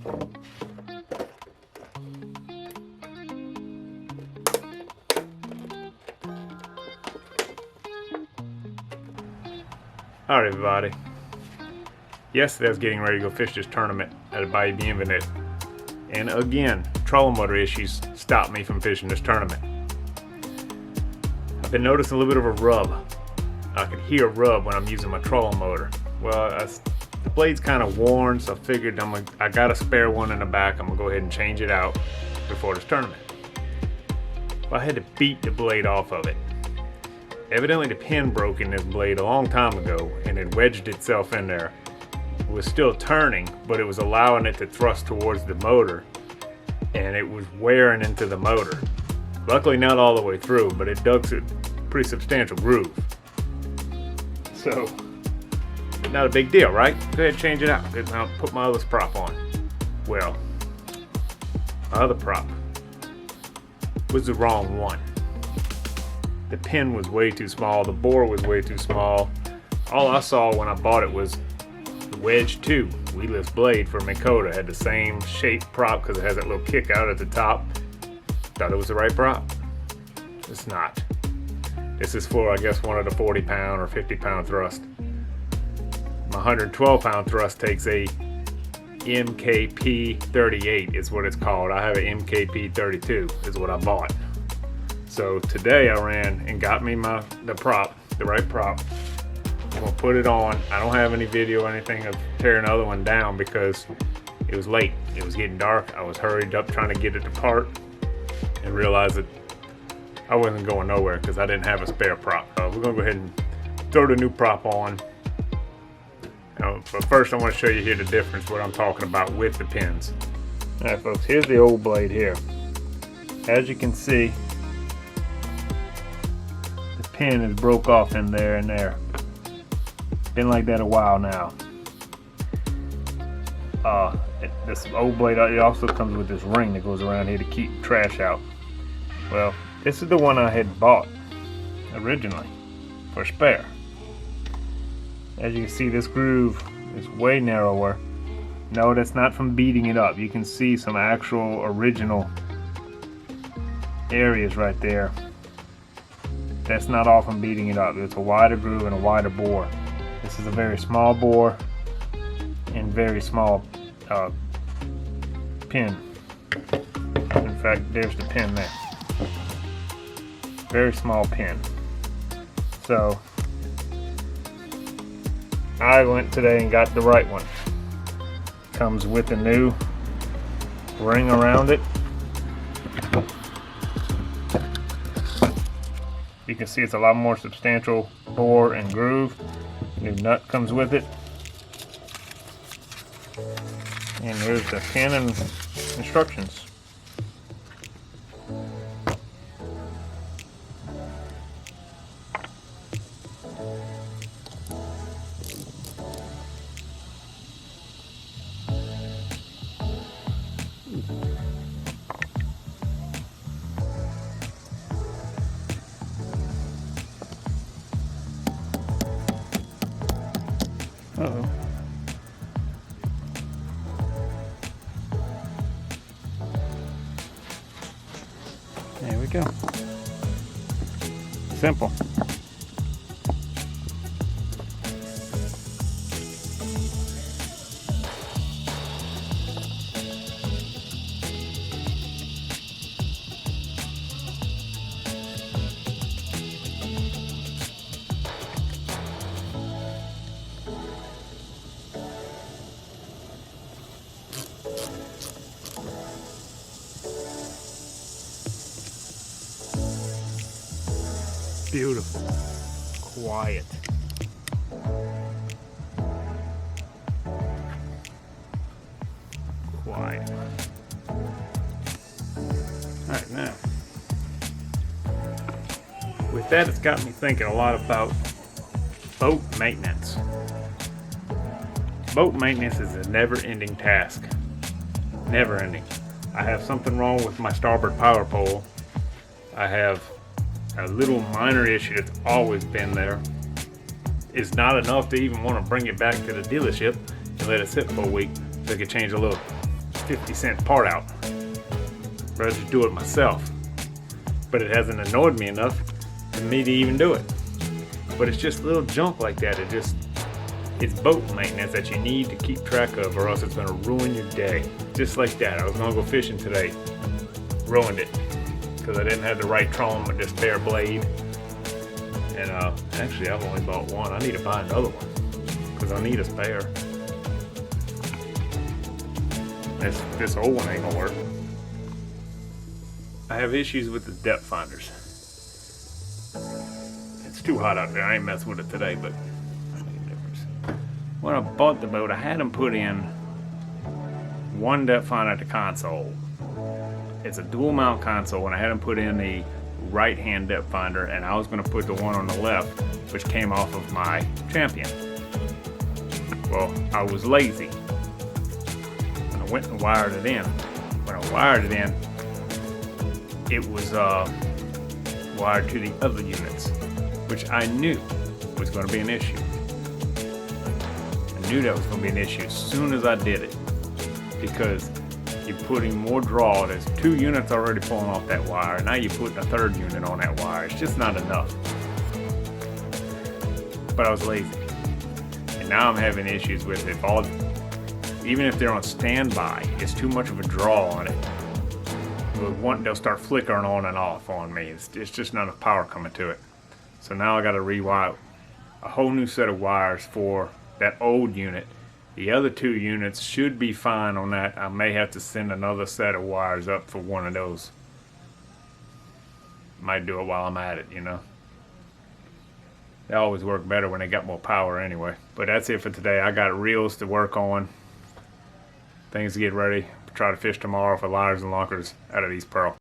Alright everybody, yesterday I was getting ready to go fish this tournament at a Bayou Bienvenue, and again, trolling motor issues stopped me from fishing this tournament. I've been noticing a little bit of a rub. I can hear a rub when I'm using my trolling motor. Well, the blade's kind of worn, so I figured I got a spare one in the back. I'm gonna go ahead and change it out before this tournament. Well, I had to beat the blade off of it. Evidently the pin broke in this blade a long time ago and it wedged itself in there. It was still turning, but it was allowing it to thrust towards the motor, and it was wearing into the motor. Luckily not all the way through, but it dug a pretty substantial groove. So, not a big deal, right? Go ahead and change it out. I'll put my other prop on. Well, my other prop was the wrong one. The pin was way too small, the bore was way too small. All I saw when I bought it was the Wedge 2 weedless blade for Minn Kota. Had the same shape prop because it has that little kick out at the top. Thought it was the right prop. It's not. This is for, I guess, one of the 40 pound or 50 pound thrust. My 112 pound thrust takes a MKP 38 is what it's called. I have an MKP 32 is what I bought. So today I ran and got me the right prop. I'm gonna put it on. I don't have any video or anything of tearing the other one down because it was late. It was getting dark. I was hurried up trying to get it apart and realized that I wasn't going nowhere because I didn't have a spare prop. We're gonna go ahead and throw the new prop on. But first I want to show you here the difference, what I'm talking about with the pins. Alright folks, here's the old blade here. As you can see, pin is broke off in there and there. Been like that a while now. This old blade, it also comes with this ring that goes around here to keep trash out. Well, this is the one I had bought originally for spare. As you can see, this groove is way narrower. No, that's not from beating it up. You can see some actual original areas right there. That's not all from beating it up. It's a wider groove and a wider bore. This is a very small bore and very small pin. In fact, there's the pin there. Very small pin. So I went today and got the right one. Comes with a new ring around it. You can see it's a lot more substantial bore and groove. New nut comes with it. And there's the pin and instructions. Uh-oh. There we go. Simple. Beautiful. Quiet. Quiet. Alright, now, with that, it's got me thinking a lot about boat maintenance. Boat maintenance is a never-ending task. Never-ending. I have something wrong with my starboard power pole. I have a little minor issue that's always been there. It's not enough to even want to bring it back to the dealership and let it sit for a week so I could change a little 50-cent part out. Rather just do it myself. But it hasn't annoyed me enough for me to even do it. But it's just little junk like that. It's boat maintenance that you need to keep track of, or else it's gonna ruin your day. Just like that. I was gonna go fishing today. Ruined it. Because I didn't have the right trolling with this spare blade. And actually I've only bought one. I need to buy another one. Because I need a spare. This old one ain't gonna work. I have issues with the depth finders. It's too hot out there. I ain't messing with it today, but when I bought the boat, I had them put in one depth finder at the console. It's a dual mount console, and I had them put in the right hand depth finder, and I was going to put the one on the left, which came off of my Champion. Well, I was lazy. When I went and wired it in, it was wired to the other units, which I knew was going to be an issue. I knew that was going to be an issue as soon as I did it, because you're putting more draw. There's 2 units already pulling off that wire. Now you're putting a 3rd unit on that wire. It's just not enough. But I was lazy, and now I'm having issues with it. Even if they're on standby, it's too much of a draw on it. They'll start flickering on and off on me. It's just not enough power coming to it. So now I got to rewire a whole new set of wires for that old unit. The other 2 units should be fine on that. I may have to send another set of wires up for one of those. Might do it while I'm at it, you know. They always work better when they got more power anyway. But that's it for today. I got reels to work on. Things to get ready. Try to fish tomorrow for liners and lunkers out of these pearl.